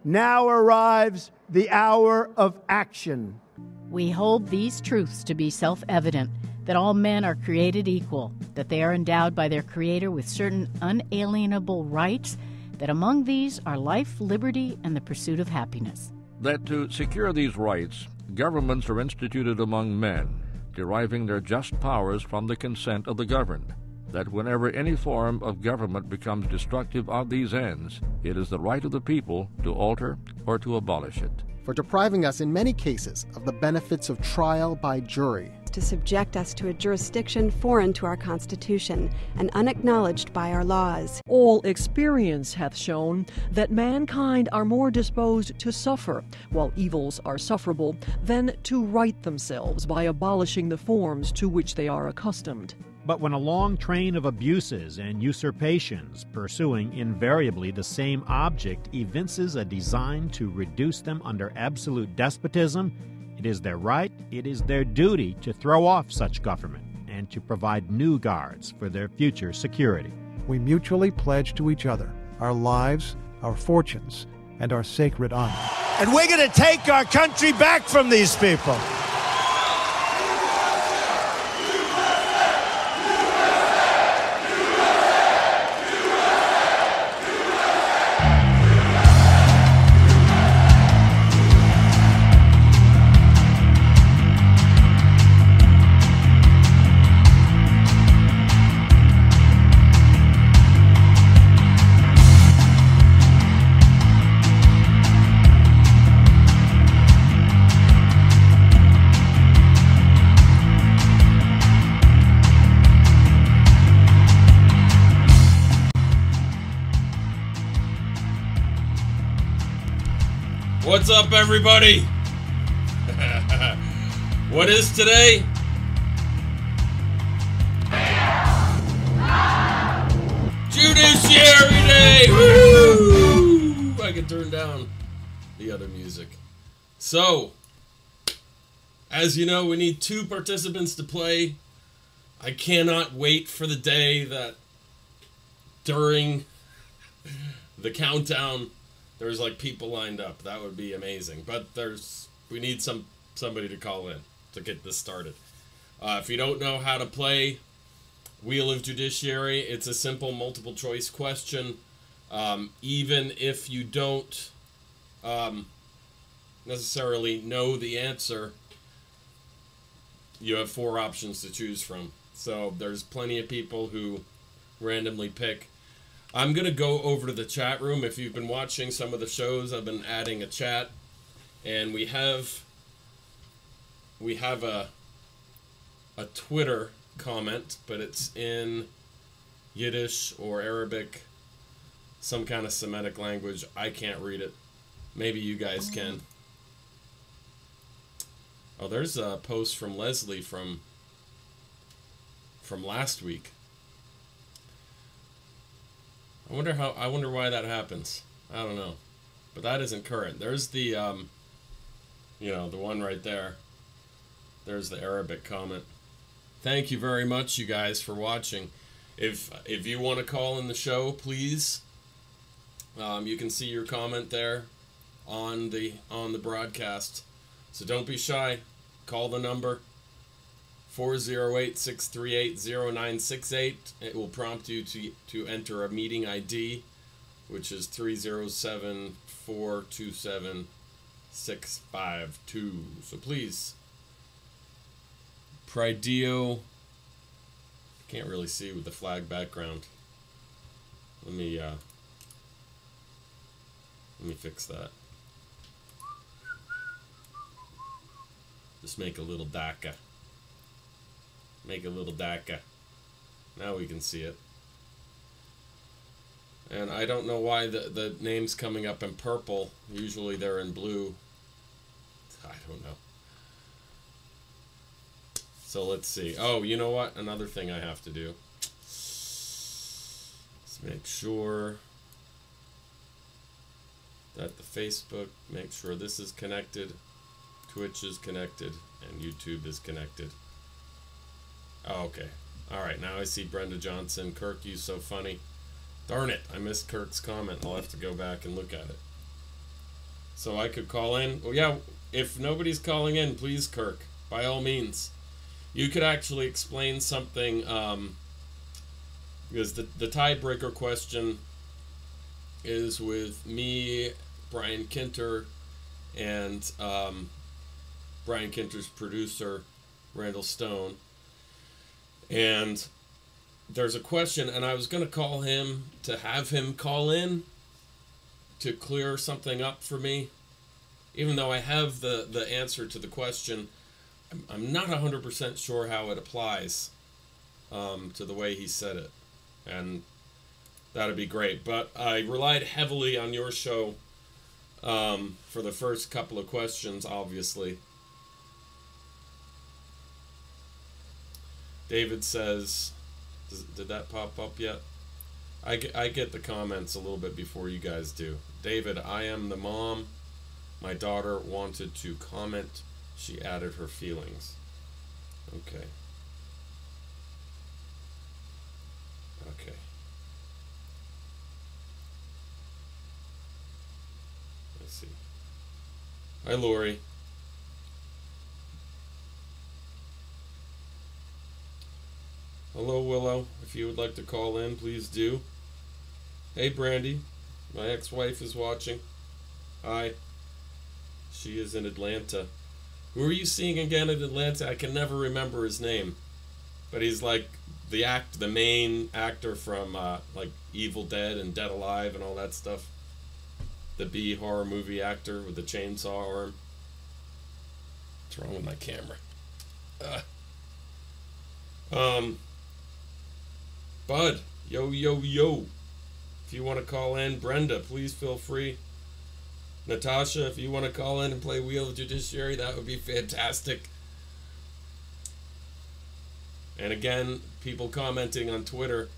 Now arrives the hour of action. We hold these truths to be self-evident, that all men are created equal, that they are endowed by their Creator with certain unalienable rights, that among these are life, liberty, and the pursuit of happiness. That to secure these rights, governments are instituted among men, deriving their just powers from the consent of the governed. That whenever any form of government becomes destructive of these ends, it is the right of the people to alter or to abolish it. For depriving us in many cases of the benefits of trial by jury. To subject us to a jurisdiction foreign to our Constitution and unacknowledged by our laws. All experience hath shown that mankind are more disposed to suffer, while evils are sufferable, than to right themselves by abolishing the forms to which they are accustomed. But when a long train of abuses and usurpations, pursuing invariably the same object, evinces a design to reduce them under absolute despotism, it is their right, it is their duty to throw off such government and to provide new guards for their future security. We mutually pledge to each other our lives, our fortunes, and our sacred honor. And we're going to take our country back from these people. What's up, everybody? What is today? Judiciary Day! Woo! I can turn down the other music. So, as you know, we need 2 participants to play. I cannot wait for the day that during the countdown there's like people lined up. That would be amazing. But we need somebody to call in to get this started. If you don't know how to play Wheel of Judiciary, it's a simple multiple choice question. Even if you don't necessarily know the answer, you have 4 options to choose from. So there's plenty of people who randomly pick. I'm going to go over to the chat room. If you've been watching some of the shows, I've been adding a chat. And we have a Twitter comment, but it's in Yiddish or Arabic, some kind of Semitic language. I can't read it. Maybe you guys can. Oh, there's a post from Leslie from last week. I wonder why that happens. I don't know. But that isn't current. There's the the one right there. There's the Arabic comment. Thank you very much, you guys, for watching. If you want to call in the show, please. You can see your comment there on the broadcast. So don't be shy. Call the number 408-638-0968. It will prompt you to enter a meeting ID, which is 307-427-652. So please, Pridio. Can't really see with the flag background. Let me fix that. Just make a little DACA. Make a little DACA. Now we can see it. And I don't know why the name's coming up in purple. Usually they're in blue. I don't know. So let's see. Oh, you know what? Another thing I have to do. Let's make sure that the Facebook, make sure this is connected, Twitch is connected, and YouTube is connected. Oh, okay. Alright, now I see Brenda Johnson. Kirk, you so funny. Darn it, I missed Kirk's comment. I'll have to go back and look at it. so I could call in. Well, yeah, if nobody's calling in, please, Kirk, by all means. You could actually explain something, because the tiebreaker question is with me, Brian Kinter, and Brian Kinter's producer, Randall Stone. And there's a question, and I was going to call him to have him call in to clear something up for me. Even though I have the answer to the question, I'm not 100% sure how it applies to the way he said it. And that'd be great. But I relied heavily on your show for the first couple of questions, obviously. David says, did that pop up yet? I get the comments a little bit before you guys do. David, I am the mom. My daughter wanted to comment. She added her feelings. Okay. Okay. Let's see. Hi, Lori. Hello, Willow. If you would like to call in, please do. Hey, Brandy. My ex-wife is watching. Hi. She is in Atlanta. Who are you seeing again in Atlanta? I can never remember his name. But he's like the main actor from like Evil Dead and Dead Alive and all that stuff. The B horror movie actor with the chainsaw arm. What's wrong with my camera? Bud, yo. If you want to call in, Brenda, please feel free. Natasha, if you want to call in and play Wheel of Judiciary, that would be fantastic. And again, people commenting on Twitter,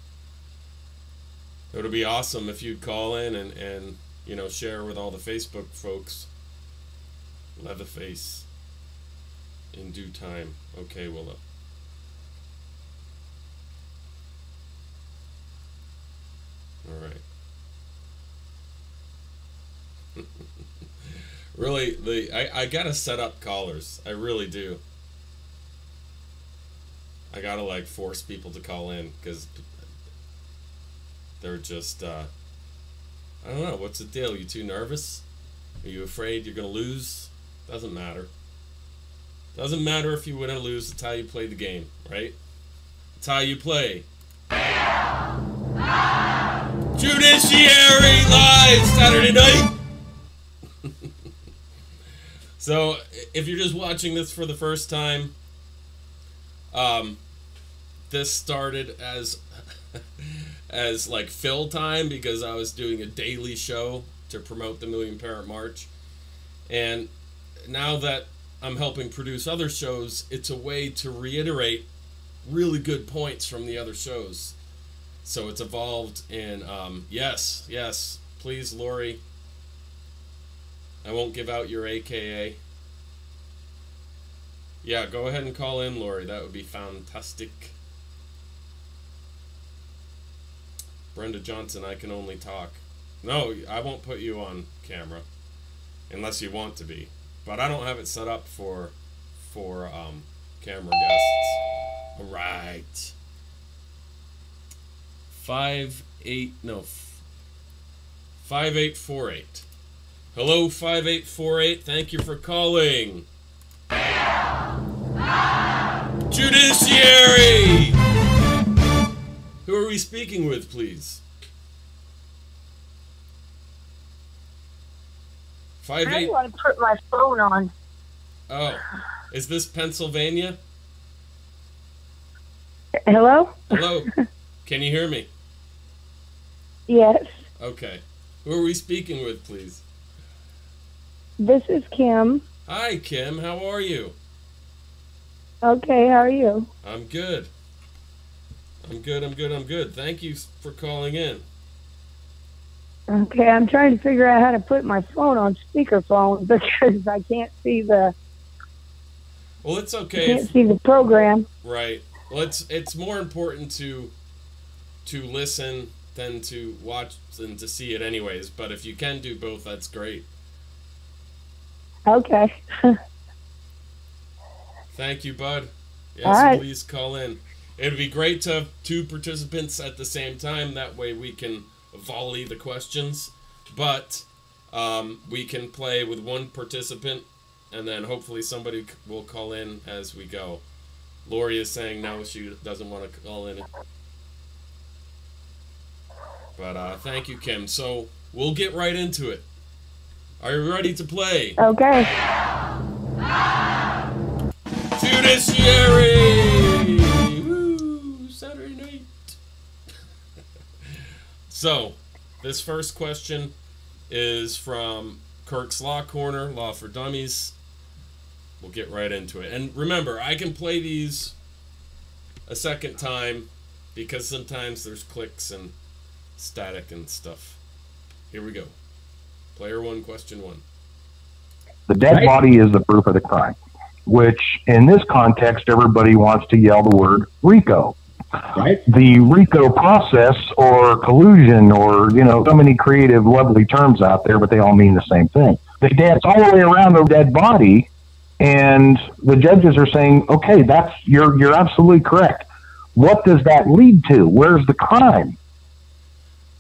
it would be awesome if you'd call in and you know, share with all the Facebook folks. Leatherface. In due time. Okay, Willow. All right. Really, I gotta set up callers. I really do. I gotta like force people to call in because they're just I don't know, what's the deal? You too nervous? Are you afraid you're gonna lose? Doesn't matter. Doesn't matter if you win or lose. It's how you play the game, right? It's how you play. Judiciary Live Saturday night. So, if you're just watching this for the first time, this started as as like fill time because I was doing a daily show to promote the Million Parent March, and now that I'm helping produce other shows, it's a way to reiterate really good points from the other shows. So it's evolved in yes, please, Lori. I won't give out your AKA. Yeah, go ahead and call in, Lori. That would be fantastic. Brenda Johnson, I can only talk. No, I won't put you on camera unless you want to be. But I don't have it set up for camera guests. All right. 5848. Hello, 5848. Thank you for calling. Judiciary! Who are we speaking with, please? 58. I want to put my phone on. Oh, is this Pennsylvania? Hello? Hello. Can you hear me? Yes. Okay. Who are we speaking with, please? This is Kim. Hi, Kim. How are you? Okay, how are you? I'm good. I'm good. Thank you for calling in. Okay, I'm trying to figure out how to put my phone on speakerphone because I can't see the... Well, it's okay. I can't see the program. Right. Well, it's more important to listen than to watch and to see it anyways. But if you can do both, that's great. Okay. Thank you, bud. Yes, All right. Please call in. It'd be great to have 2 participants at the same time. That way we can volley the questions. But we can play with 1 participant, and then hopefully somebody will call in as we go. Lori is saying no, she doesn't want to call in. But thank you, Kim. So we'll get right into it. Are you ready to play? Okay. Judiciary! Woo! Saturday night. So, this first question is from Kirk's Law Corner, Law for Dummies. We'll get right into it. And remember, I can play these a second time because sometimes there's clicks and static and stuff. Here we go. Player 1, question 1. The dead body is the proof of the crime, which in this context, everybody wants to yell the word RICO. Right. The RICO process or collusion or, so many creative, lovely terms out there, but they all mean the same thing. They dance all the way around the dead body, and the judges are saying, okay, you're absolutely correct. What does that lead to? Where's the crime?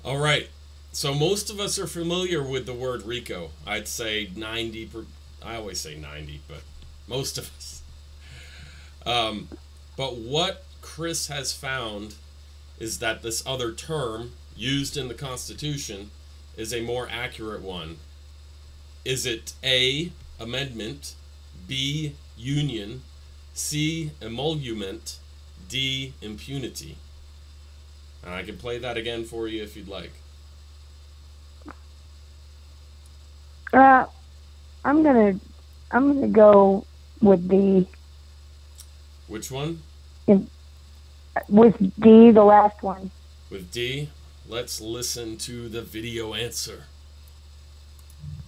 All right. So most of us are familiar with the word RICO. I'd say 90. I always say 90, but most of us. But what Chris has found is that this other term used in the Constitution is a more accurate one. Is it A, amendment, B, union, C, emolument, D, impunity? And I can play that again for you if you'd like. I'm gonna go with D. Which one? With D, the last one. With D, let's listen to the video answer.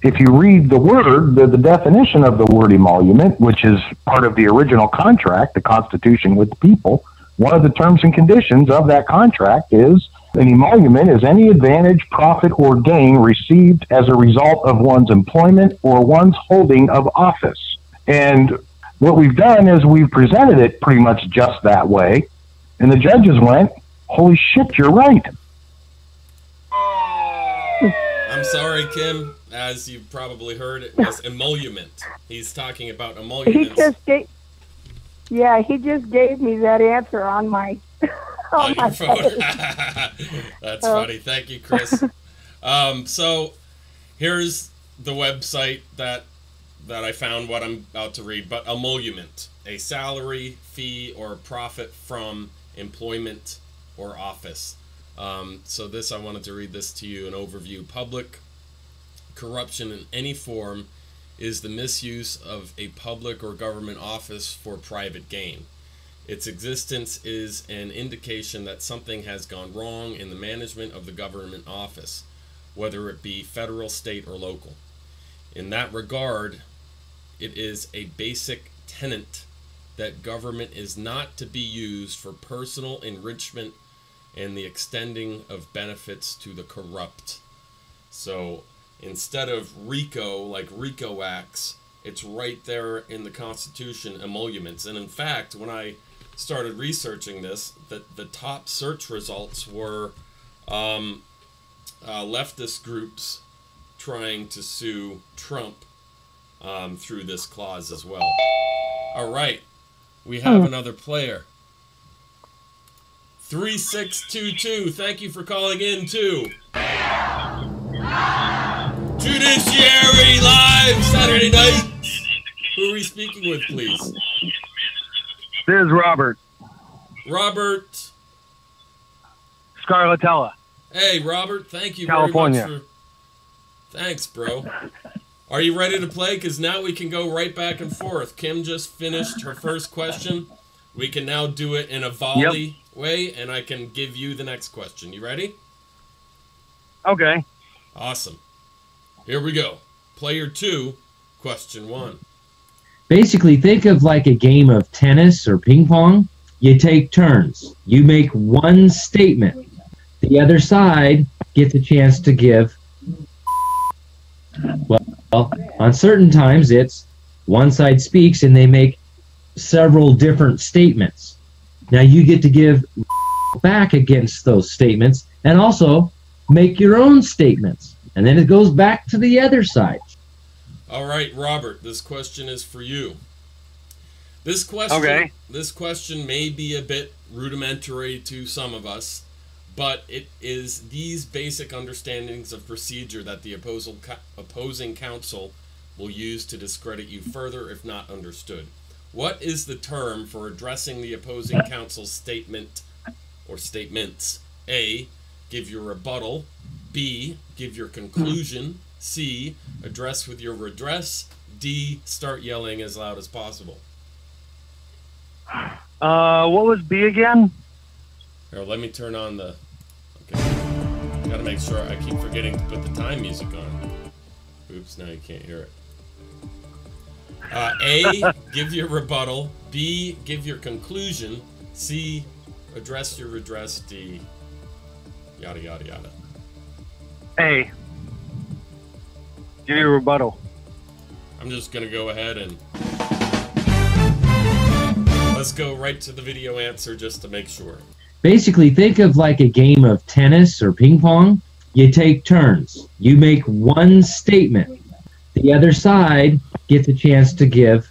If you read the word, the definition of the word emolument, which is part of the original contract, the Constitution with the people, one of the terms and conditions of that contract is an emolument is any advantage, profit, or gain received as a result of one's employment or one's holding of office. And what we've done is we've presented it pretty much just that way, and the judges went, holy shit, you're right. I'm sorry, Kim. As you've probably heard, it was emolument. He's talking about emoluments. He just gave me that answer on my on your phone. That's funny. Thank you, Chris. So here's the website that I found what I'm about to read. But emolument, a salary, fee, or profit from employment or office. So this, I wanted to read this to you, an overview. Public corruption in any form is the misuse of a public or government office for private gain. Its existence is an indication that something has gone wrong in the management of the government office, whether it be federal, state, or local. In that regard, it is a basic tenet that government is not to be used for personal enrichment and the extending of benefits to the corrupt. So instead of RICO, like RICO Acts, it's right there in the Constitution, emoluments. And in fact, when I started researching this, the top search results were leftist groups trying to sue Trump through this clause as well. All right, we have another player. 3622, thank you for calling in too. Judiciary Live Saturday night. Who are we speaking with, please? This is Robert. Robert. Scarlatella. Hey, Robert. Thank you California. very much for... Thanks, bro. Are you ready to play? Because now we can go right back and forth. Kim just finished her first question. We can now do it in a volley way, and I can give you the next question. You ready? Okay. Awesome. Here we go. Player 2, question 1. Basically, think of like a game of tennis or ping pong. You take turns. You make one statement. The other side gets a chance to give, well, Well, on certain times it's one side speaks and they make several different statements. Now you get to give back against those statements and also make your own statements. And then it goes back to the other side. All right, Robert, this question is for you. This question may be a bit rudimentary to some of us, but it is these basic understandings of procedure that the opposing counsel will use to discredit you further if not understood. What is the term for addressing the opposing counsel's statement or statements? A, give your rebuttal. B, give your conclusion. C, address with your redress. D, start yelling as loud as possible. What was B again? Here, let me turn on the... Okay. Gotta make sure. I keep forgetting to put the time music on. Oops, now you can't hear it. A, give your rebuttal. B, give your conclusion. C, address your redress. D, yada, yada, yada. A, give your rebuttal. I'm just gonna go ahead and... Let's go right to the video answer just to make sure. Basically, think of like a game of tennis or ping pong. You take turns. You make one statement. The other side gets a chance to give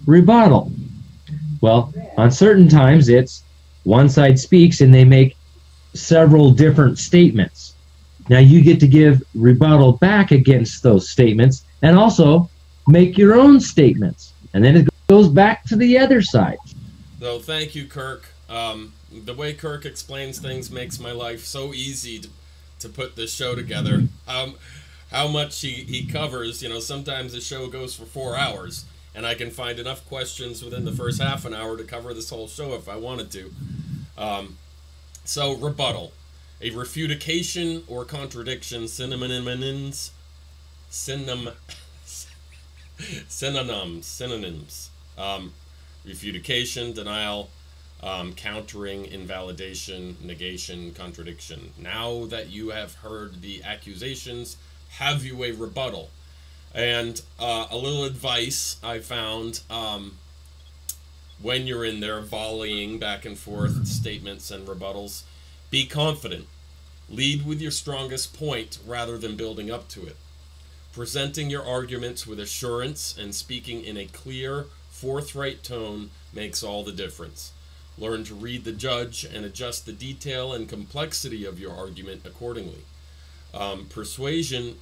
rebuttal. Well, on certain times, it's one side speaks and they make several different statements. Now you get to give rebuttal back against those statements and also make your own statements. And then it goes back to the other side. So thank you, Kirk. The way Kirk explains things makes my life so easy to put this show together. How much he covers, you know, sometimes the show goes for 4 hours, and I can find enough questions within the first half an hour to cover this whole show if I wanted to. So, rebuttal. A refutation or contradiction, synonyms. Refutation, denial, countering, invalidation, negation, contradiction. Now that you have heard the accusations, have you a rebuttal? And a little advice I found when you're in there volleying back and forth statements and rebuttals, be confident. Lead with your strongest point rather than building up to it. Presenting your arguments with assurance and speaking in a clear, forthright tone makes all the difference. Learn to read the judge and adjust the detail and complexity of your argument accordingly. Persuasion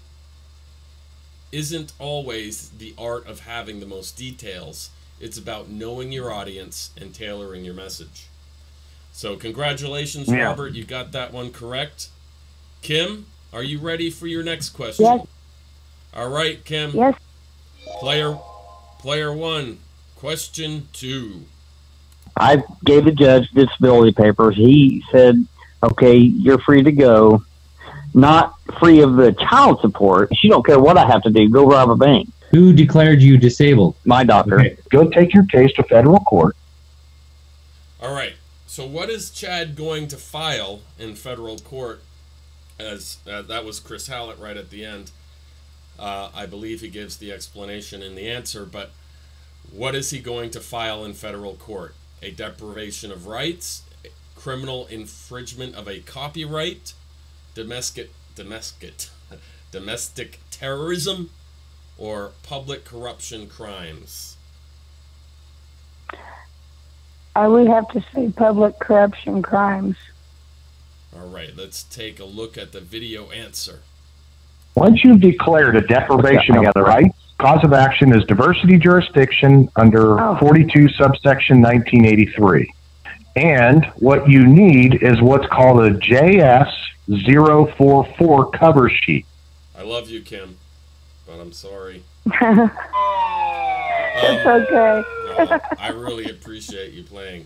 isn't always the art of having the most details. It's about knowing your audience and tailoring your message. So congratulations, Robert. You got that one correct. Kim, are you ready for your next question? Yes. All right, Kim. Yes. Player one. Question 2. I gave the judge disability papers. He said, okay, you're free to go. Not free of the child support. She don't care what I have to do. Go rob a bank. Who declared you disabled? My doctor. Okay. Go take your case to federal court. All right. So what is Chad going to file in federal court? As that was Chris Hallett right at the end. I believe he gives the explanation in the answer, but what is he going to file in federal court? A deprivation of rights, criminal infringement of a copyright, domestic terrorism, or public corruption crimes? I would have to say public corruption crimes. All right, let's take a look at the video answer. Once you've declared a deprivation of rights, cause of action is diversity jurisdiction under 42 subsection 1983. And what you need is what's called a JS-044 cover sheet. I love you, Kim, but I'm sorry. It's okay. I really appreciate you playing.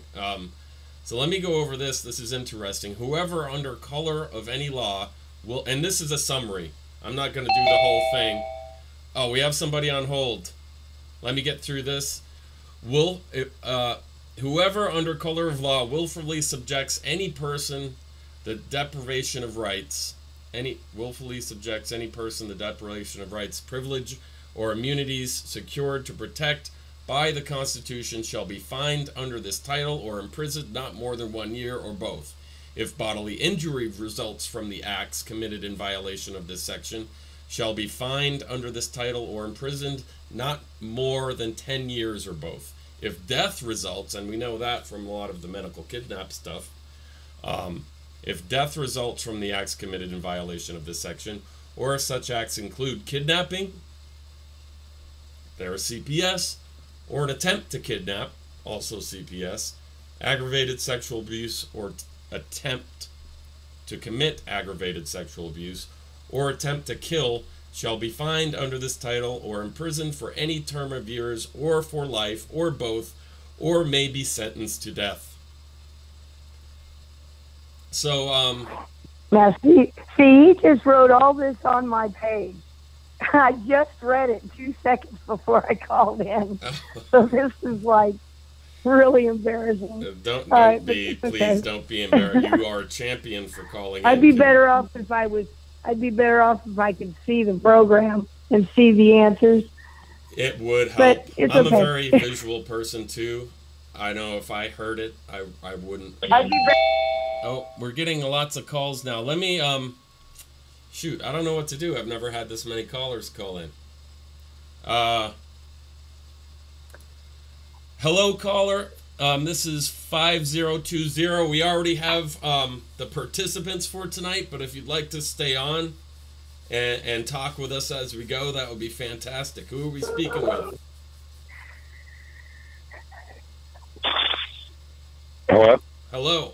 So let me go over this. This is interesting. Whoever under color of any law will, and this is a summary. I'm not going to do the whole thing. Oh, we have somebody on hold. Let me get through this. Whoever under color of law willfully subjects any person the deprivation of rights, willfully subjects any person the deprivation of rights, privilege, or immunities secured to protect by the Constitution shall be fined under this title or imprisoned not more than 1 year or both. If bodily injury results from the acts committed in violation of this section, shall be fined under this title or imprisoned not more than 10 years or both. If death results, and we know that from a lot of the medical kidnap stuff, if death results from the acts committed in violation of this section, or if such acts include kidnapping, there is CPS, or an attempt to kidnap, also CPS, aggravated sexual abuse, or attempt to commit aggravated sexual abuse, or attempt to kill, shall be fined under this title or imprisoned for any term of years or for life or both, or may be sentenced to death. So, Now, see, he just wrote all this on my page. I just read it 2 seconds before I called in. So this is like really embarrassing. Don't But be, it's please okay. don't be embarrassed. You are a champion for calling I'd in. be better off if I could see the program and see the answers. It would help. But it's I'm okay. a very visual person too. I know if I heard it, I wouldn't. I'd be Oh, we're getting lots of calls now. Let me shoot, I don't know what to do. I've never had this many callers call in. Hello, caller. This is 5020. We already have the participants for tonight, but if you'd like to stay on and talk with us as we go, that would be fantastic. Who are we speaking with? Hello? Hello.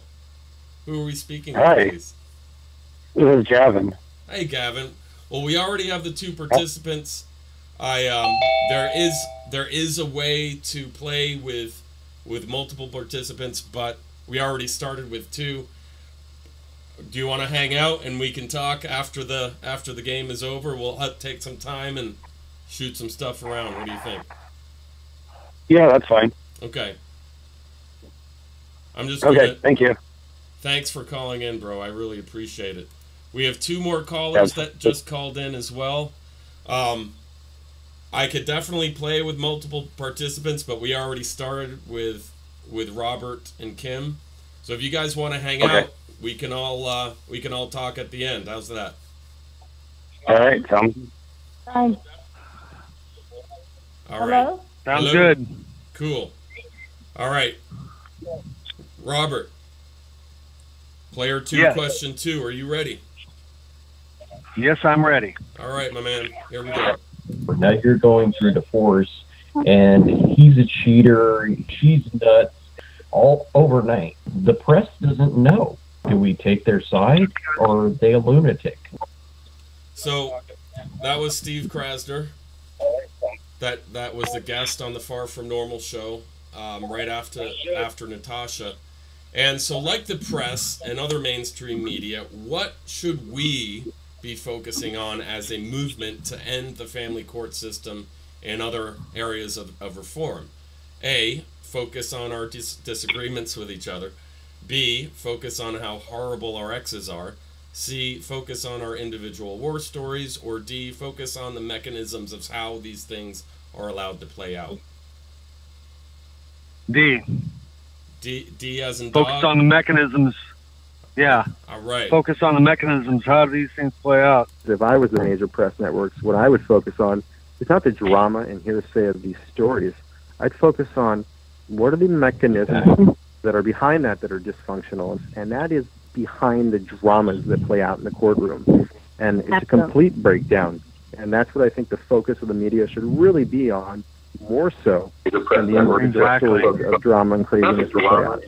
Who are we speaking Hi. with, please? This is Gavin. Hey, Gavin. Well, we already have the 2 participants. There is a way to play with multiple participants, but we already started with 2. Do you want to hang out and we can talk after the game is over? We'll take some time and shoot some stuff around. What do you think? Yeah, that's fine. Okay. I'm just Okay, thank you. Thanks for calling in, bro. I really appreciate it. We have 2 more callers that just called in as well. I could definitely play with multiple participants, but we already started with Robert and Kim. So if you guys want to hang out, we can all talk at the end. How's that? All right, Tom. fine. All right. Hello? Sounds Hello? good. Cool. All right. Robert. Player 2, Yes. question 2. Are you ready? Yes, I'm ready. All right, my man. Here we go. Now you're going through divorce, and he's a cheater, she's nuts, all overnight. The press doesn't know. Do we take their side, or are they a lunatic? So that was Steve Krasner. That was the guest on the Far From Normal show, right after Natasha. And so, like the press and other mainstream media, what should we be focusing on as a movement to end the family court system and other areas of reform? A, focus on our disagreements with each other. B, focus on how horrible our exes are. C, focus on our individual war stories. Or D, focus on the mechanisms of how these things are allowed to play out. D. D as in dog? Focus on the mechanisms. Yeah. All right. Focus on the mechanisms. How do these things play out? If I was the major press networks, what I would focus on is not the drama and hearsay of these stories. I'd focus on what are the mechanisms that are behind that are dysfunctional, and that is behind the dramas that play out in the courtroom. And it's a complete breakdown. And that's what I think the focus of the media should really be on, more so than the individual stories of drama and craziness that play out.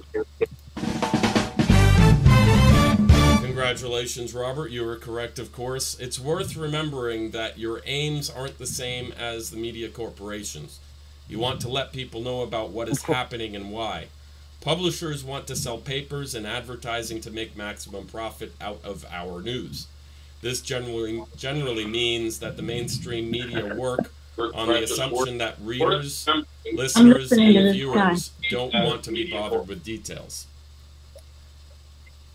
Congratulations, Robert. You were correct, of course. It's worth remembering that your aims aren't the same as the media corporations. You want to let people know about what is happening and why. Publishers want to sell papers and advertising to make maximum profit out of our news. This generally means that the mainstream media work on the assumption that readers, listeners, and viewers don't want to be bothered with details.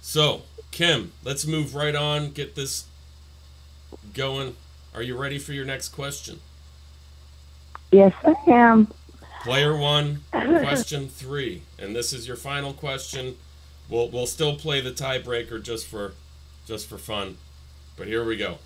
So, Kim, let's move right on, get this going. Are you ready for your next question? Yes, I am. Player one, question 3, and this is your final question. We'll still play the tiebreaker just for fun, but here we go.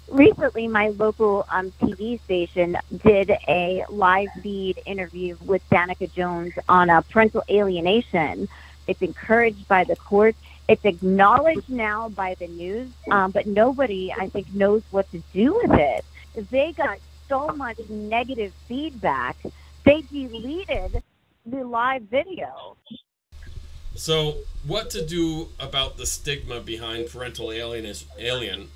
Recently, my local TV station did a live feed interview with Danica Jones on parental alienation. It's encouraged by the courts. It's acknowledged now by the news, but nobody, I think, knows what to do with it. They got so much negative feedback, they deleted the live video. So, what to do about the stigma behind parental alienation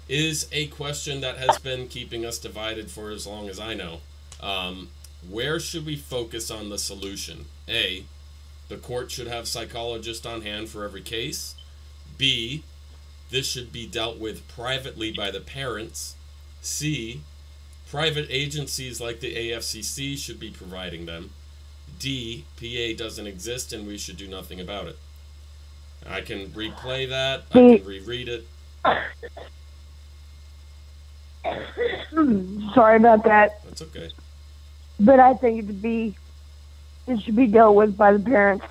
is a question that has been keeping us divided for as long as I know. Where should we focus on the solution? A, the court should have psychologists on hand for every case. B, this should be dealt with privately by the parents. C, private agencies like the AFCC should be providing them. D, PA doesn't exist and we should do nothing about it. I can replay that. I can reread it. Sorry about that. That's okay. But I think it should be dealt with by the parents.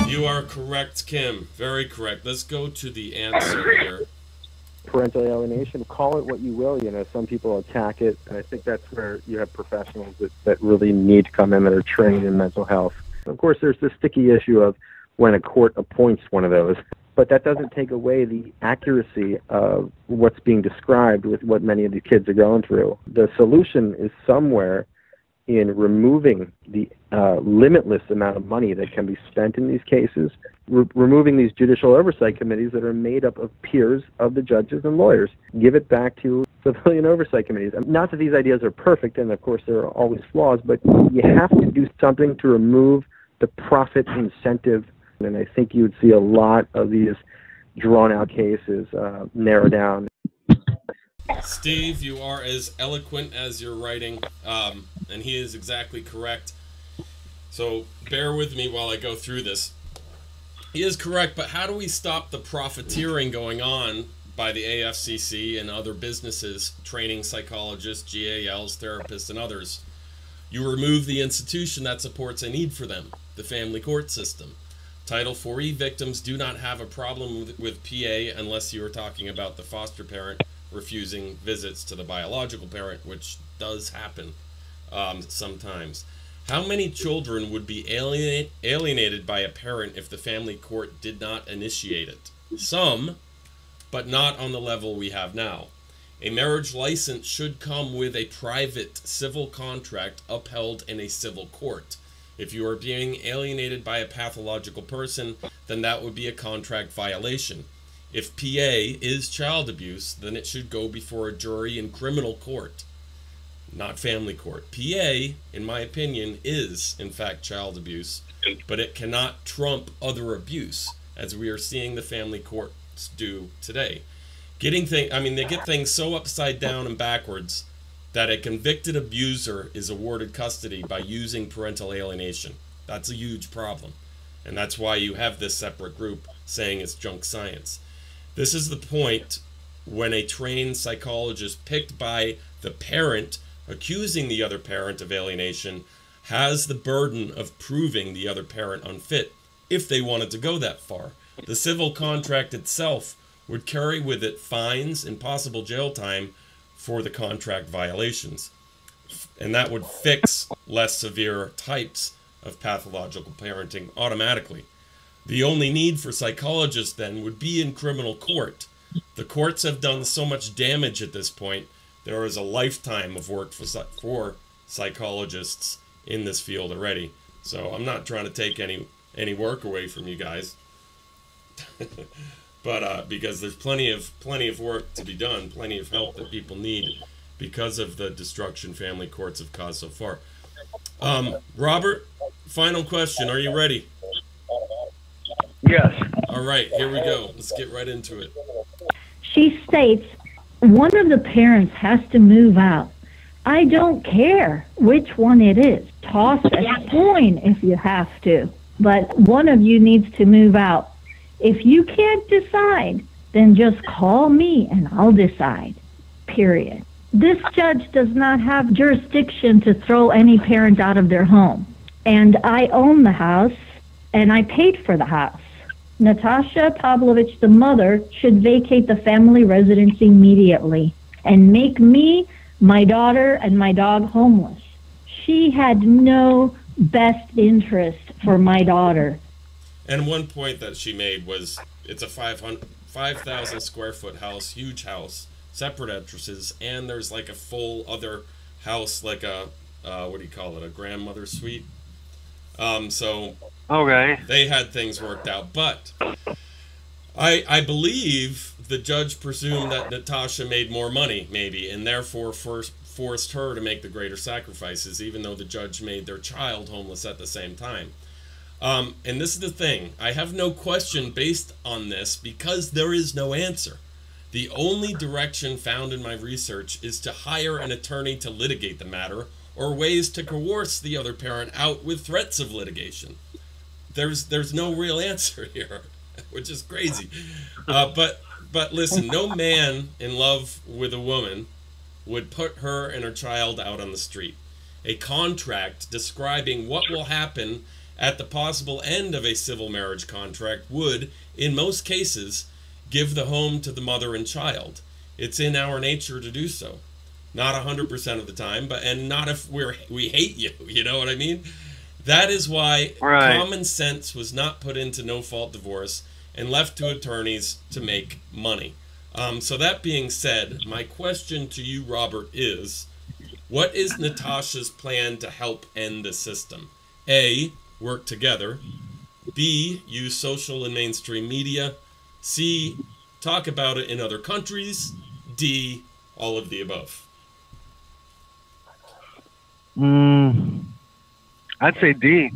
You are correct, Kim. Very correct. Let's go to the answer here. Parental alienation, call it what you will. Some people attack it, and I think that's where you have professionals that really need to come in that are trained in mental health. Of course, there's the sticky issue of when a court appoints one of those, but that doesn't take away the accuracy of what's being described with what many of these kids are going through. The solution is somewhere in removing the limitless amount of money that can be spent in these cases, removing these judicial oversight committees that are made up of peers of the judges and lawyers. Give it back to civilian oversight committees. Not that these ideas are perfect, and of course there are always flaws, but you have to do something to remove the profit incentive, and I think you would see a lot of these drawn-out cases narrow down. Steve, you are as eloquent as your writing, and he is exactly correct. So bear with me while I go through this. He is correct, but how do we stop the profiteering going on by the AFCC and other businesses training psychologists, GALs, therapists, and others? You remove the institution that supports a need for them, the family court system. Title 4E victims do not have a problem with PA unless you are talking about the foster parent refusing visits to the biological parent, which does happen sometimes. How many children would be alienated by a parent if the family court did not initiate it? Some, but not on the level we have now. A marriage license should come with a private civil contract upheld in a civil court. If you are being alienated by a pathological person, then that would be a contract violation. If PA is child abuse, then it should go before a jury in criminal court, not family court. PA, in my opinion, is in fact child abuse, but it cannot trump other abuse, as we are seeing the family courts do today. They get things so upside down and backwards that a convicted abuser is awarded custody by using parental alienation. That's a huge problem, and that's why you have this separate group saying it's junk science. This is the point when a trained psychologist picked by the parent accusing the other parent of alienation has the burden of proving the other parent unfit if they wanted to go that far. The civil contract itself would carry with it fines and possible jail time for the contract violations. And that would fix less severe types of pathological parenting automatically. The only need for psychologists then would be in criminal court. The courts have done so much damage at this point. There is a lifetime of work for psychologists in this field already. So I'm not trying to take any work away from you guys. But because there's plenty of work to be done, plenty of help that people need because of the destruction family courts have caused so far. Robert, final question. Are you ready? Yes. All right, here we go. Let's get right into it. She states, one of the parents has to move out. I don't care which one it is. Toss a coin if you have to. But one of you needs to move out. If you can't decide, then just call me and I'll decide. Period. This judge does not have jurisdiction to throw any parent out of their home. And I own the house, and I paid for the house. Natasha Pavlovich, the mother, should vacate the family residence immediately and make me, my daughter, and my dog homeless. She had no best interest for my daughter. And one point that she made was it's a 5,000 square foot house, huge house, separate entrances, and there's like a full other house, like a, what do you call it, a grandmother suite. So okay, they had things worked out, but I believe the judge presumed that Natasha made more money, maybe, and therefore forced her to make the greater sacrifices, even though the judge made their child homeless at the same time. And this is the thing. I have no question based on this because there is no answer. The only direction found in my research is to hire an attorney to litigate the matter or ways to coerce the other parent out with threats of litigation. There's no real answer here, which is crazy. But listen, no man in love with a woman would put her and her child out on the street. A contract describing what will happen at the possible end of a civil marriage contract would, in most cases, give the home to the mother and child. It's in our nature to do so. Not 100% of the time, and not if we hate you, you know what I mean? That is why common sense was not put into no-fault divorce and left to attorneys to make money. So that being said, my question to you, Robert, is what is Natasha's plan to help end the system? A, work together. B, use social and mainstream media. C, talk about it in other countries. D, all of the above. I'd say D.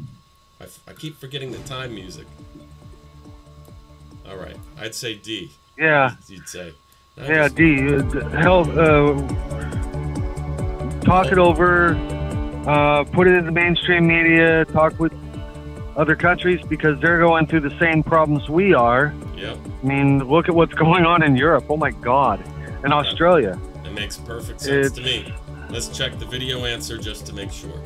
I keep forgetting the time music. All right, I'd say D. Yeah. You'd say. Yeah, D. Hell, talk it over. Put it in the mainstream media. Talk with other countries because they're going through the same problems we are. Yep. I mean, look at what's going on in Europe. Oh my God. And Australia. It makes perfect sense to me. Let's check the video answer just to make sure.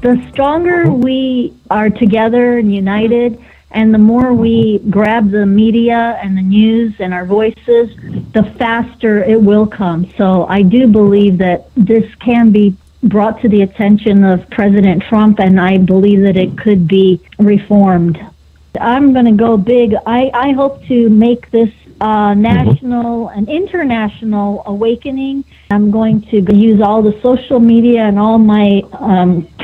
The stronger we are together and united, and the more we grab the media and the news and our voices, the faster it will come. So I do believe that this can be brought to the attention of President Trump, and I believe that it could be reformed. I'm going to go big. I hope to make this national and international awakening. I'm going to use all the social media and all my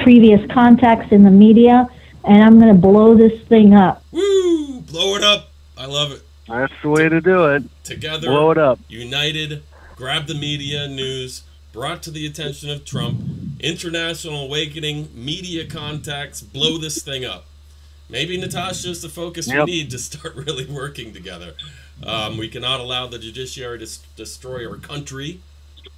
previous contacts in the media, and I'm going to blow this thing up. Woo! Blow it up. I love it. That's the way to do it. Together, blow it up. United, grab the media, news, brought to the attention of Trump, international awakening, media contacts, blow this thing up. Maybe Natasha is the focus we need to start really working together. We cannot allow the judiciary to destroy our country.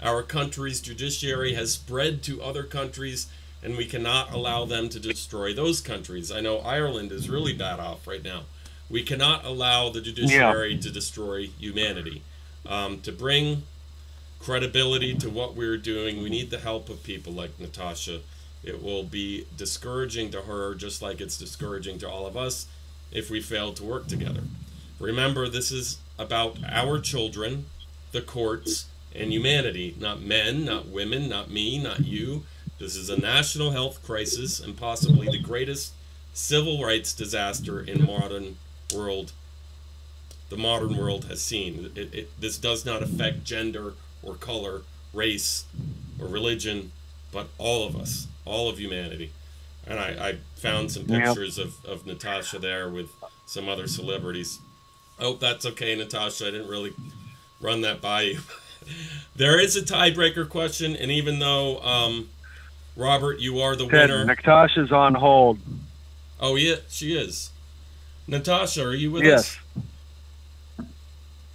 Our country's judiciary has spread to other countries, and we cannot allow them to destroy those countries. I know Ireland is really bad off right now. We cannot allow the judiciary to destroy humanity. To bring credibility to what we're doing, we need the help of people like Natasha. It will be discouraging to her, just like it's discouraging to all of us if we fail to work together. Remember, this is about our children, the courts, and humanity. Not men, not women, not me, not you. This is a national health crisis and possibly the greatest civil rights disaster in the modern world has seen. This does not affect gender or color, race or religion, but all of us, all of humanity. And I found some pictures of Natasha there with some other celebrities. I hope that's okay, Natasha. I didn't really run that by you. There is a tiebreaker question, and even though, Robert, you are the winner. Natasha's on hold. Oh, yeah, she is. Natasha, are you with us?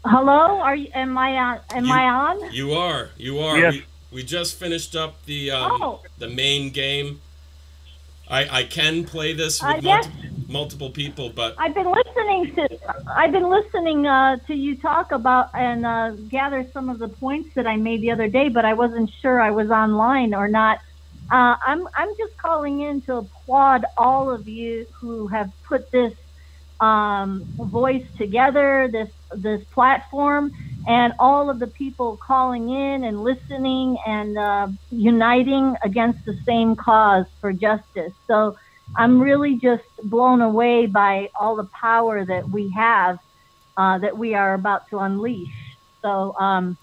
Hello? Am I on? You are. Yes. We just finished up the main game. I can play this with multiple people, but I've been listening to I've been listening to you talk about and gather some of the points that I made the other day, but I wasn't sure I was online or not. I'm just calling in to applaud all of you who have put this voice together, this platform, and all of the people calling in and listening and uniting against the same cause for justice. So I'm really just blown away by all the power that we have, that we are about to unleash. So I'm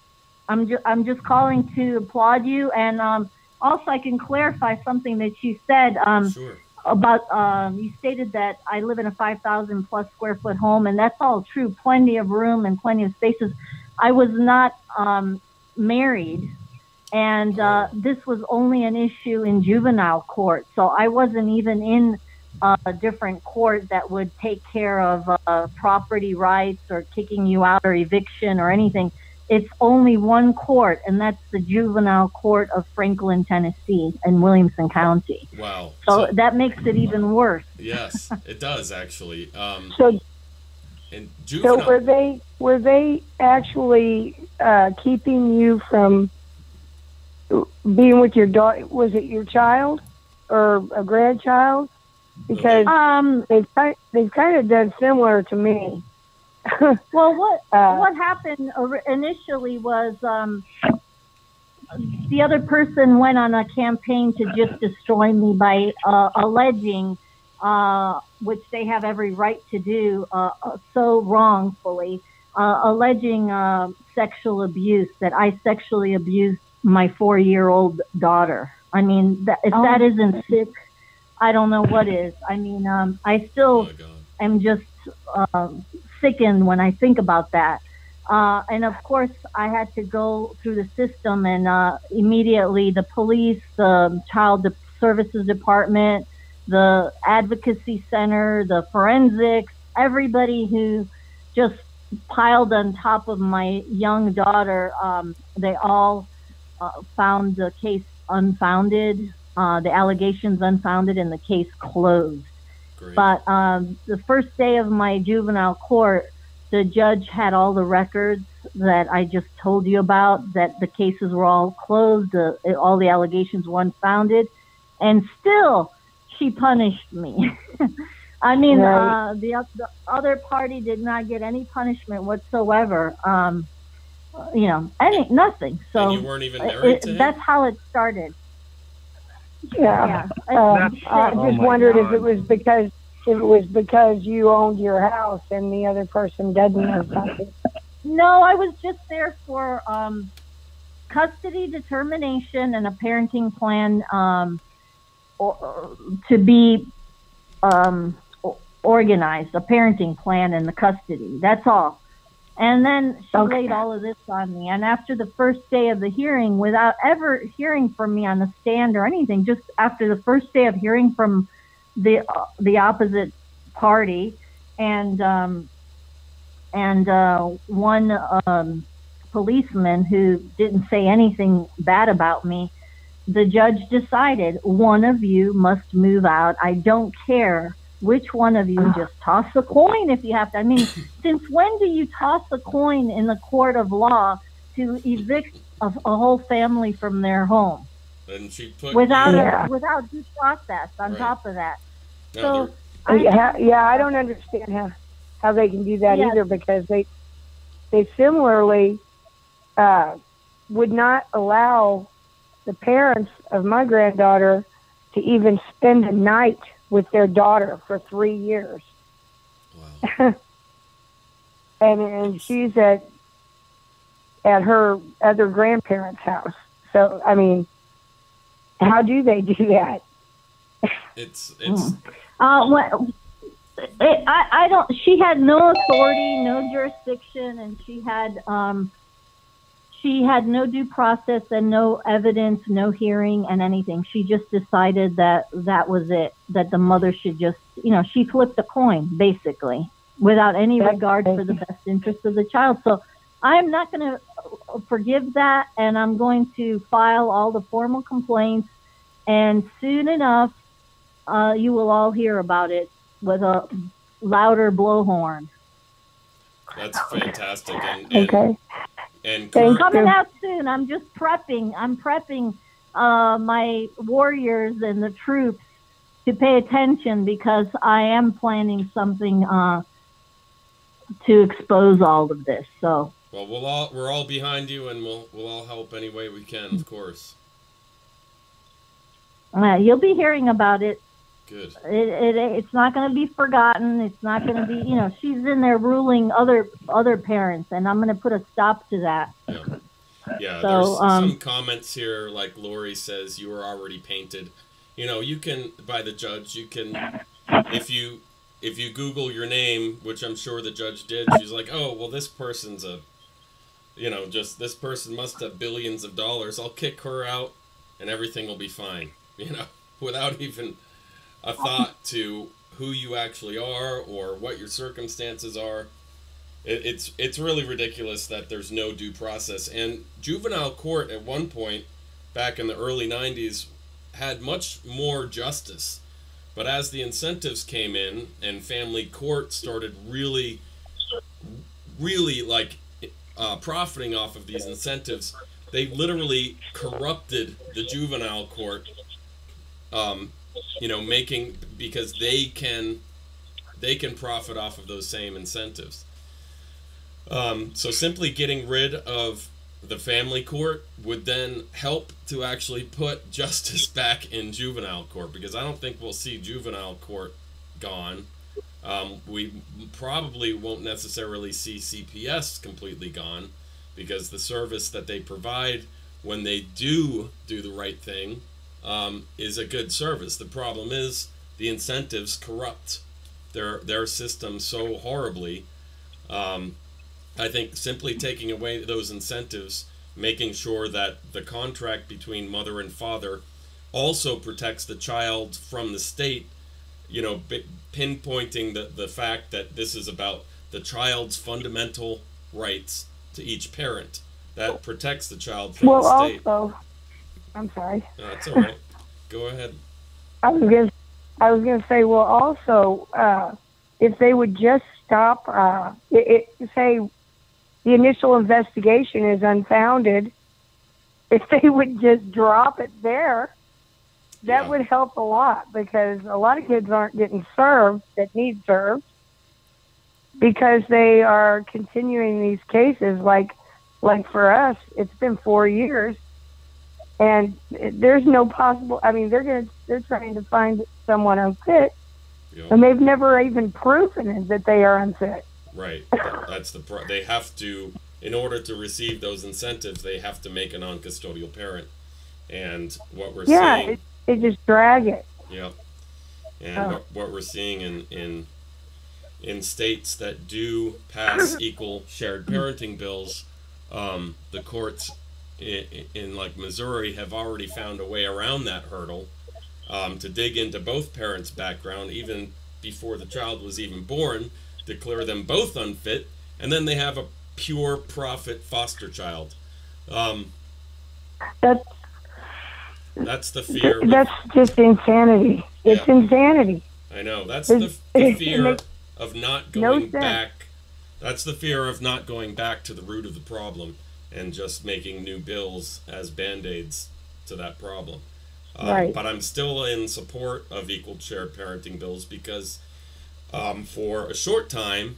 just calling to applaud you, and also I can clarify something that you said about. You stated that I live in a 5,000 plus square foot home, and that's all true. Plenty of room and plenty of spaces. I was not married. And this was only an issue in juvenile court. So I wasn't even in a different court that would take care of property rights or kicking you out or eviction or anything. It's only one court, and that's the Juvenile Court of Franklin, Tennessee, in Williamson County. Wow. So that makes it even worse. Yes, it does, actually. So juvenile... were they actually keeping you from being with your daughter? Was it your child or a grandchild? Because they've kind of done similar to me. Well, what happened initially was the other person went on a campaign to just destroy me by alleging, which they have every right to do, so wrongfully, alleging sexual abuse, that I sexually abused my 4-year-old daughter. I mean, if that isn't sick, I don't know what is. I mean, I still am just sickened when I think about that. And of course, I had to go through the system, and immediately the police, the child services department, the advocacy center, the forensics, everybody who just piled on top of my young daughter, they all found the case unfounded, the allegations unfounded, and the case closed. Great. But the first day of my juvenile court, the judge had all the records that I just told you about, that the cases were all closed, all the allegations were unfounded, and still she punished me. I mean, the other party did not get any punishment whatsoever. Nothing. So and you weren't even married to him? That's how it started. Yeah. I just wondered if it was because you owned your house and the other person doesn't or something. No, I was just there for custody determination and a parenting plan to be organized, a parenting plan and the custody. That's all. And then she laid all of this on me. And after the first day of the hearing, without ever hearing from me on the stand or anything, just after the first day of hearing from the opposite party and one policeman who didn't say anything bad about me, the judge decided one of you must move out. I don't care which one of you, just toss a coin if you have to. I mean, since when do you toss a coin in the court of law to evict a whole family from their home? And she put without due process on top of that. No, so I don't understand how they can do that either, because they similarly would not allow the parents of my granddaughter to even spend a night with their daughter for 3 years. Wow. and she's at her other grandparents' house. So, I mean, how do they do that? I don't, she had no authority, no jurisdiction, and she had no due process and no evidence, no hearing and anything. She just decided that was it, that the mother should just, she flipped a coin, basically, without any regard for the best interest of the child. So I'm not going to forgive that, and I'm going to file all the formal complaints, and soon enough, you will all hear about it with a louder blowhorn. That's fantastic. Okay. And coming out soon. I'm just prepping. I'm prepping my warriors and the troops to pay attention because I am planning something to expose all of this. So. Well, we're all behind you, and we'll all help any way we can, of course. You'll be hearing about it. Good. It's not going to be forgotten. It's not going to be, she's in there ruling other parents, and I'm going to put a stop to that. Yeah. So, there's some comments here, like Lori says, you were already painted. You can, by the judge, you can, if you Google your name, which I'm sure the judge did, she's like, oh, well, this person's this person must have billions of dollars. I'll kick her out, and everything will be fine. Without even a thought to who you actually are or what your circumstances are. It's really ridiculous that there's no due process. And juvenile court at one point, back in the early 90s, had much more justice. But as the incentives came in and family court started really profiting off of these incentives, they literally corrupted the juvenile court, because they can profit off of those same incentives. So simply getting rid of the family court would then help to actually put justice back in juvenile court, because I don't think we'll see juvenile court gone. We probably won't necessarily see CPS completely gone, because the service that they provide when they do the right thing is a good service. The problem is the incentives corrupt their system so horribly. I think simply taking away those incentives, making sure that the contract between mother and father also protects the child from the state, pinpointing the fact that this is about the child's fundamental rights to each parent. That protects the child from the state. Also, I'm sorry. That's all right. Go ahead. I was gonna say, well, also, if they would just stop, say the initial investigation is unfounded, if they would just drop it there, that would help a lot, because a lot of kids aren't getting served that need served because they are continuing these cases. Like for us, it's been 4 years. And there's no possible. I mean, they're trying to find someone unfit, and they've never even proven that they are unfit. Right. That's they have to, in order to receive those incentives, they have to make a non-custodial parent. And what we're seeing, they just drag it. Yeah. And what we're seeing in states that do pass equal shared parenting bills, the courts in like Missouri have already found a way around that hurdle, to dig into both parents' background even before the child was even born, declare them both unfit, and then they have a pure profit foster child. That's the fear. That's just insanity. It's insanity. I know. That's the fear of not going back. That's the fear of not going back to the root of the problem and just making new bills as Band-Aids to that problem. Right. But I'm still in support of equal shared parenting bills because for a short time,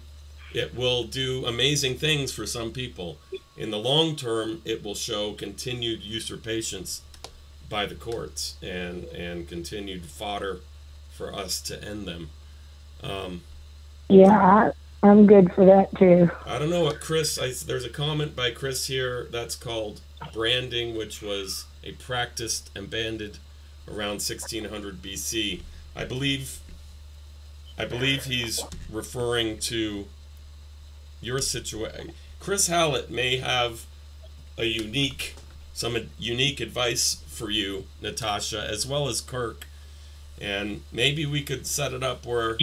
it will do amazing things for some people. In the long term, it will show continued usurpations by the courts and continued fodder for us to end them. Yeah, I'm good for that too. I don't know what Chris, there's a comment by Chris here that's called branding, which was a practice abandoned around 1600 BC. I believe he's referring to your situation. Chris Hallett may have some unique advice for you, Natasha, as well as Kirk, and maybe we could set it up where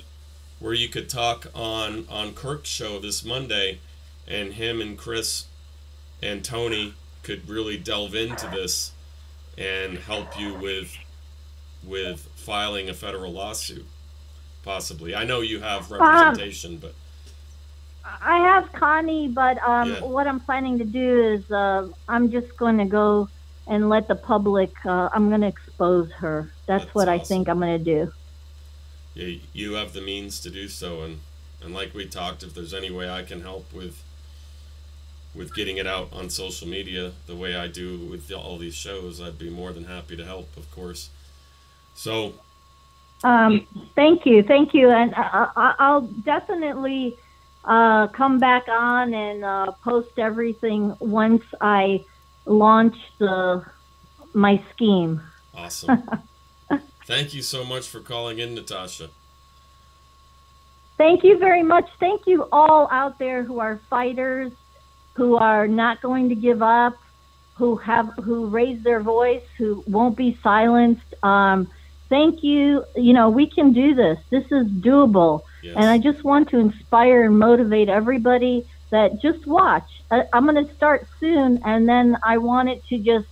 you could talk on Kirk's show this Monday, and him and Chris and Tony could really delve into this and help you with filing a federal lawsuit, possibly. I know you have representation, but I have Connie, but what I'm planning to do is I'm just going to go and let the public. I'm going to expose her. That's what awesome. I think I'm going to do. Yeah, you have the means to do so, and like we talked, if there's any way I can help with getting it out on social media the way I do with all these shows, I'd be more than happy to help, of course. So. Thank you, and I'll definitely come back on and post everything once I launch my scheme. Awesome. Thank you so much for calling in, Natasha. Thank you very much. Thank you all out there who are fighters, who are not going to give up, who raise their voice, who won't be silenced. Thank you. You know, we can do this. This is doable. Yes. And I just want to inspire and motivate everybody that just watch. I'm going to start soon, and then I want it to just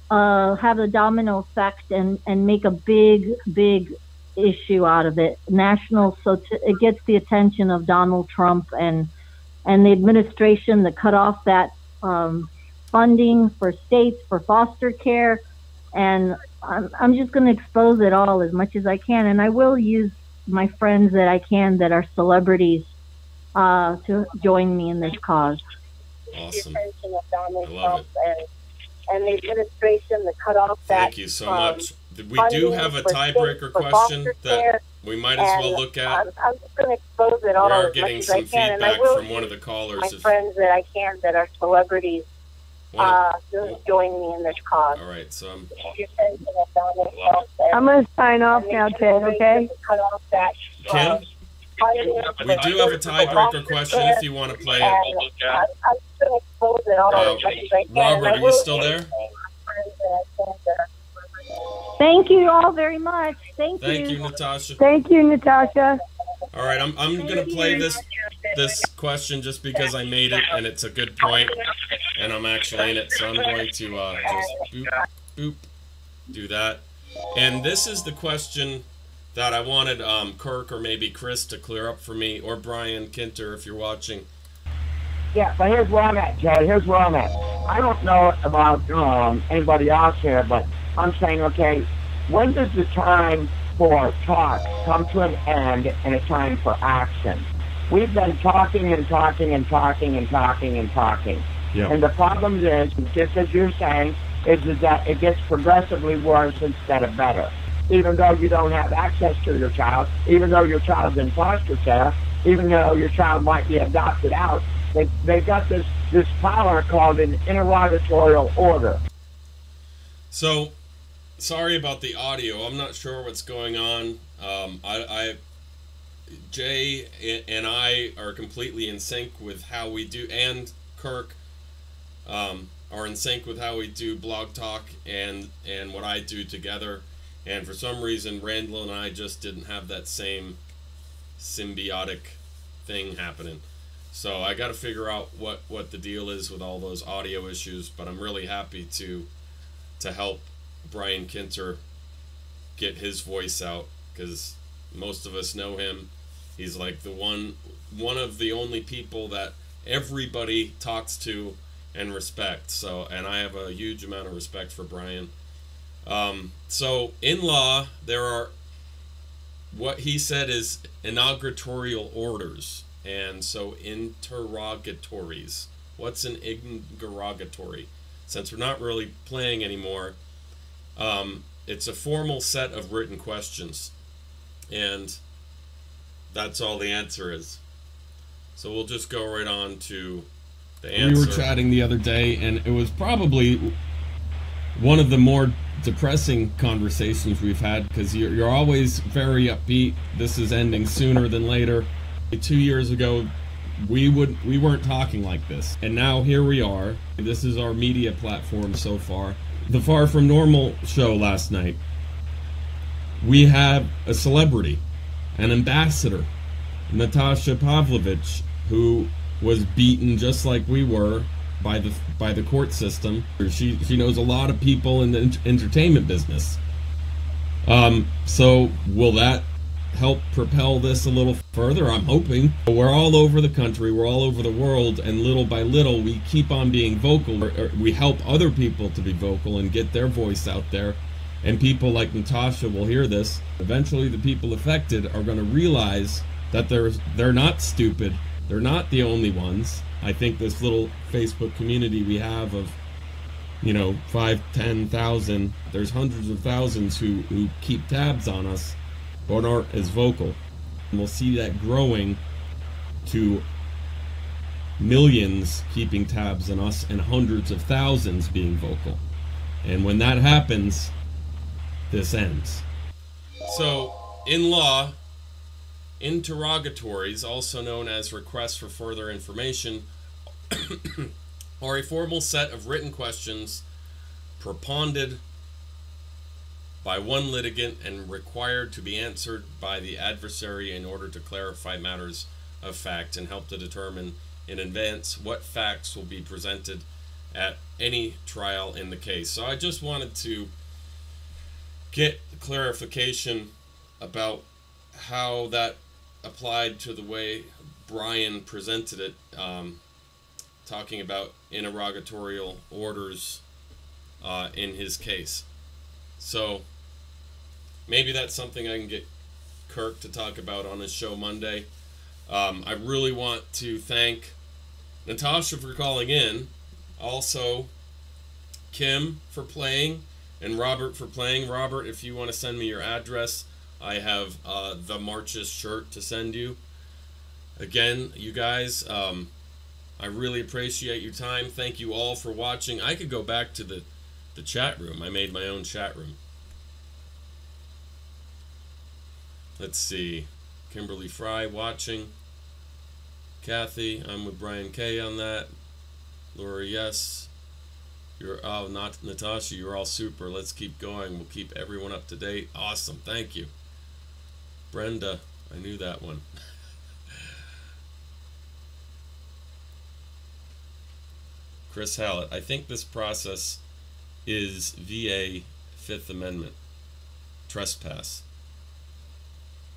have a domino effect and make a big issue out of it. National, so it gets the attention of Donald Trump and the administration to cut off that funding for states for foster care. And I'm just going to expose it all as much as I can, and I will use my friends that I can that are celebrities to join me in this cause. Awesome. I love it. And the administration to cut off that. Thank you so much. We do have a tiebreaker question that we might as well look at. I'm just going to expose it all. We are getting some feedback from one of the callers. My friends that I can that are celebrities to join me in this cause. All right, so I'm going to sign off now, Ted, okay? Kim? We do have a tiebreaker question if you want to play it. Robert, are you still there? Thank you all very much. Thank you. Thank you, Natasha. Thank you, Natasha. All right, I'm going to play this question just because I made it and it's a good point and I'm actually in it, so I'm going to just boop, do that. And this is the question that I wanted Kirk or maybe Chris to clear up for me, or Brian Kinter if you're watching. Yeah, but here's where I'm at, Jay. Here's where I'm at. I don't know about anybody else here, but I'm saying, okay, when does the time for talk come to an end and a time for action? We've been talking and talking and talking and talking and talking. Yep. And the problem is, just as you're saying, is that it gets progressively worse instead of better. Even though you don't have access to your child, even though your child's in foster care, even though your child might be adopted out, they've got this power called an interlocutorial order. So, sorry about the audio. I'm not sure what's going on. Jay and I are completely in sync with how we do, and Kirk are in sync with how we do Blog Talk and what I do together. And for some reason, Randall and I just didn't have that same symbiotic thing happening. So I got to figure out what the deal is with all those audio issues. But I'm really happy to help Brian Kinter get his voice out, because most of us know him. He's like the one of the only people that everybody talks to and respects. So, and I have a huge amount of respect for Brian. So in law, there are what he said is inauguratorial orders, and so interrogatories. What's an interrogatory? Since we're not really playing anymore, it's a formal set of written questions, and that's all the answer is. So we'll just go right on to the answer. We were chatting the other day, and it was probably one of the more depressing conversations we've had, because you're always very upbeat. This is ending sooner than later. 2 years ago, we weren't talking like this, and now here we are. This is our media platform so far. The Far From Normal show last night, we have a celebrity, an ambassador, Natasha Pavlovich, who was beaten just like we were by the court system. She knows a lot of people in the entertainment business. So will that help propel this a little further, I'm hoping. We're all over the country, we're all over the world, and little by little we keep on being vocal, or we help other people to be vocal and get their voice out there. And people like Natasha will hear this. Eventually the people affected are going to realize that they're not stupid. They're not the only ones. I think this little Facebook community we have of, 5, 10,000, there's hundreds of thousands who keep tabs on us but aren't as vocal. And we'll see that growing to millions keeping tabs on us and hundreds of thousands being vocal. And when that happens, this ends. So, in law, interrogatories, also known as requests for further information, are a formal set of written questions propounded by one litigant and required to be answered by the adversary in order to clarify matters of fact and help to determine in advance what facts will be presented at any trial in the case. So I just wanted to get clarification about how that applied to the way Brian presented it, talking about interrogatorial orders in his case. So maybe that's something I can get Kirk to talk about on his show Monday. I really want to thank Natasha for calling in, also Kim for playing, and Robert for playing. Robert, if you want to send me your address, I have the Marches shirt to send you. Again, you guys, I really appreciate your time. Thank you all for watching. I could go back to the chat room. I made my own chat room. Let's see. Kimberly Fry watching. Kathy, I'm with Brian K on that. Laura, yes. Not Natasha, you're all super. Let's keep going. We'll keep everyone up to date. Awesome. Thank you. Brenda, I knew that one. Chris Hallett, I think this process is VA Fifth Amendment trespass.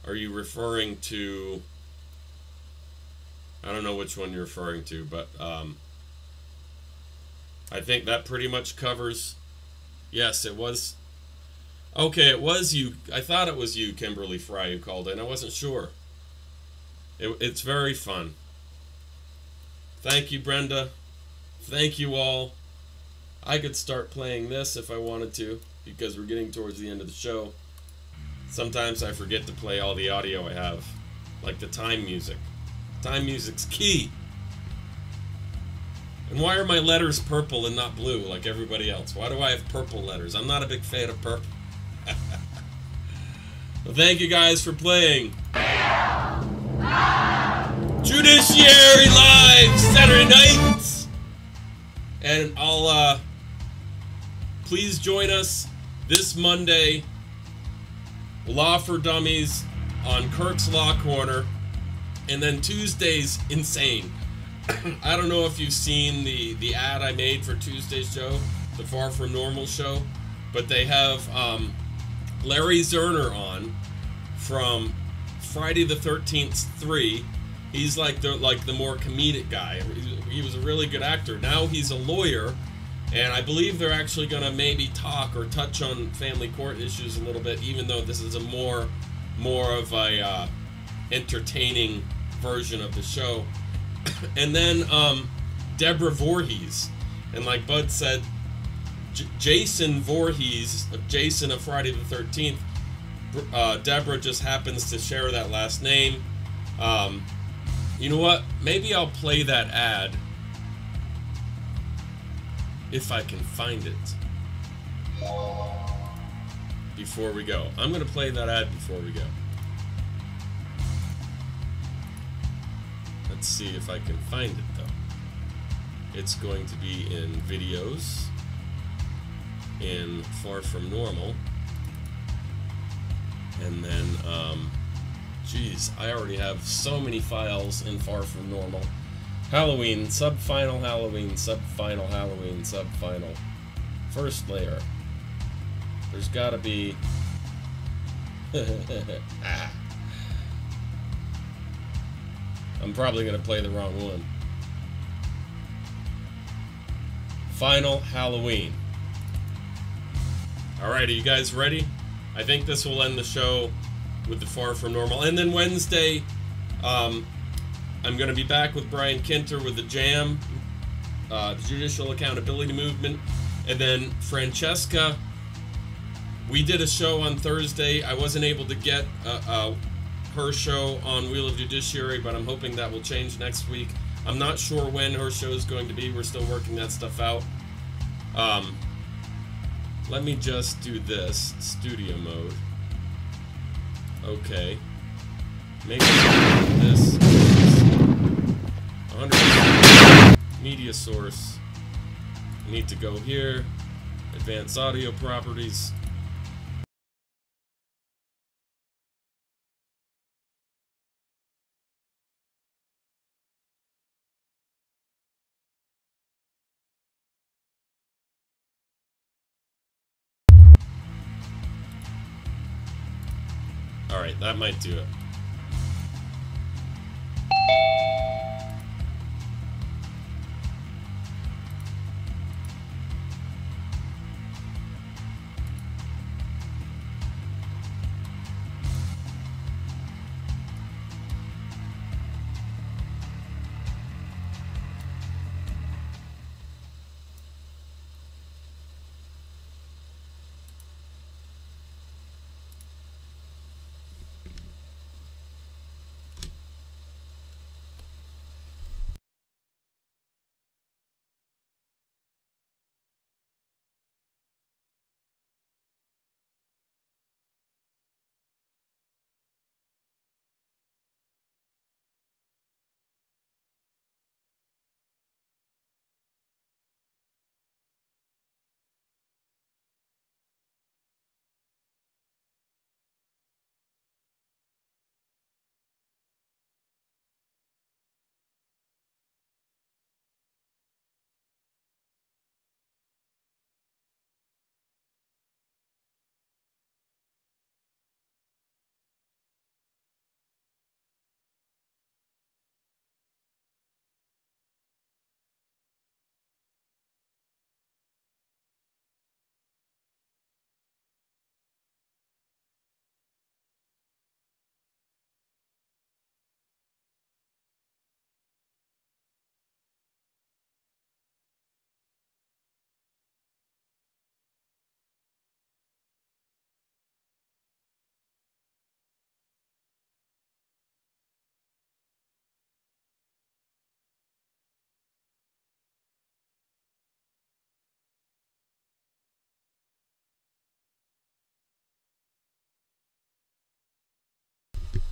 Are you referring to, I don't know which one you're referring to, but I think that pretty much covers. Yes, it was. Okay, it was you. I thought it was you, Kimberly Fry, who called in. I wasn't sure. It's very fun. Thank you, Brenda. Thank you all. I could start playing this if I wanted to, because we're getting towards the end of the show. Sometimes I forget to play all the audio I have, like the time music. Time music's key. And why are my letters purple and not blue like everybody else? Why do I have purple letters? I'm not a big fan of purple. Well, thank you guys for playing. Judiciary Live Saturday nights. And I'll please join us this Monday, Law for Dummies on Kirk's Law Corner, and then Tuesday's Insane. I don't know if you've seen the ad I made for Tuesday's show, the Far From Normal show, but they have Larry Zerner on from Friday the 13th 3. He's like the more comedic guy. He was a really good actor. Now he's a lawyer, and I believe they're actually going to maybe talk or touch on family court issues a little bit, even though this is a more of a entertaining version of the show. And then Deborah Voorhees, and like Bud said, Jason Voorhees, Jason of Friday the 13th. Deborah just happens to share that last name. You know what? Maybe I'll play that ad if I can find it before we go. I'm going to play that ad before we go. Let's see if I can find it, though. It's going to be in videos, in Far From Normal, and then, geez, I already have so many files in Far From Normal. Halloween, sub-final Halloween, sub-final Halloween, sub-final. First layer. There's gotta be... I'm probably going to play the wrong one. Final Halloween. Alright, are you guys ready? I think this will end the show with the Far From Normal. And then Wednesday, I'm going to be back with Brian Kinter with the Jam, the Judicial Accountability Movement. And then Francesca, we did a show on Thursday. I wasn't able to get her show on Wheel of Judiciary, but I'm hoping that will change next week. I'm not sure when her show is going to be. We're still working that stuff out. Let me just do this. Studio mode. Okay. Maybe this. 100 media source. I need to go here. Advanced audio properties. Alright, that might do it.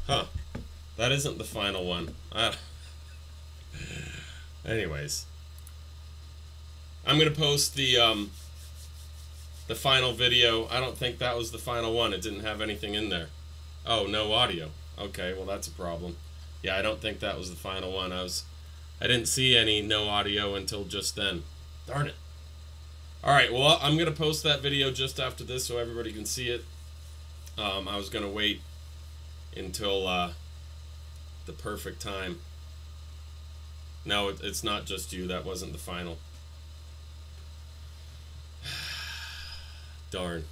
Huh. That isn't the final one. Anyways. I'm going to post the final video. I don't think that was the final one. It didn't have anything in there. Oh, no audio. Okay, well that's a problem. Yeah, I don't think that was the final one. I didn't see any no audio until just then. Darn it. Alright, well, I'm going to post that video just after this so everybody can see it. I was going to wait until the perfect time. No, it's not just you. That wasn't the final. Darn.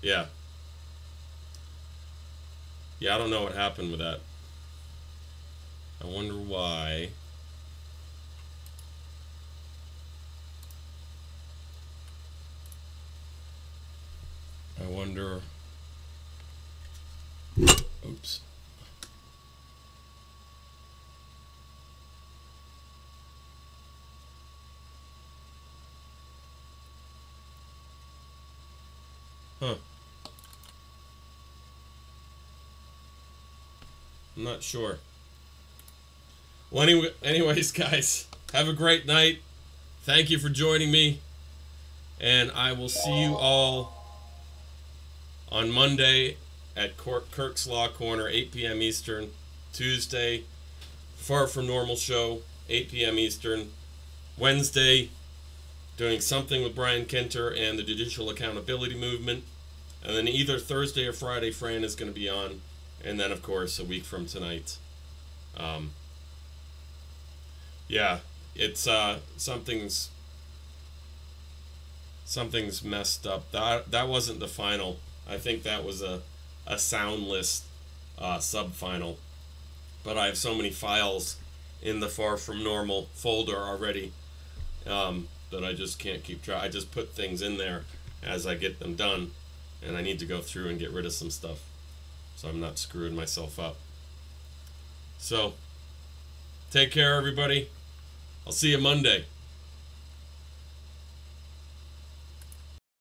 Yeah. Yeah, I don't know what happened with that. I wonder why. I wonder... Oops. Huh. I'm not sure. Well, anyways, guys, have a great night. Thank you for joining me. And I will see you all on Monday at Kirk's Law Corner, 8 p.m. Eastern. Tuesday, Far From Normal show, 8 p.m. Eastern. Wednesday, doing something with Brian Kinter and the Judicial Accountability Movement. And then either Thursday or Friday, Fran is going to be on. And then, of course, a week from tonight. Yeah, it's something's messed up. That wasn't the final. I think that was a soundless sub-final. But I have so many files in the Far From Normal folder already that I just can't keep track. I just put things in there as I get them done, and I need to go through and get rid of some stuff so I'm not screwing myself up. So, take care, everybody. I'll see you Monday.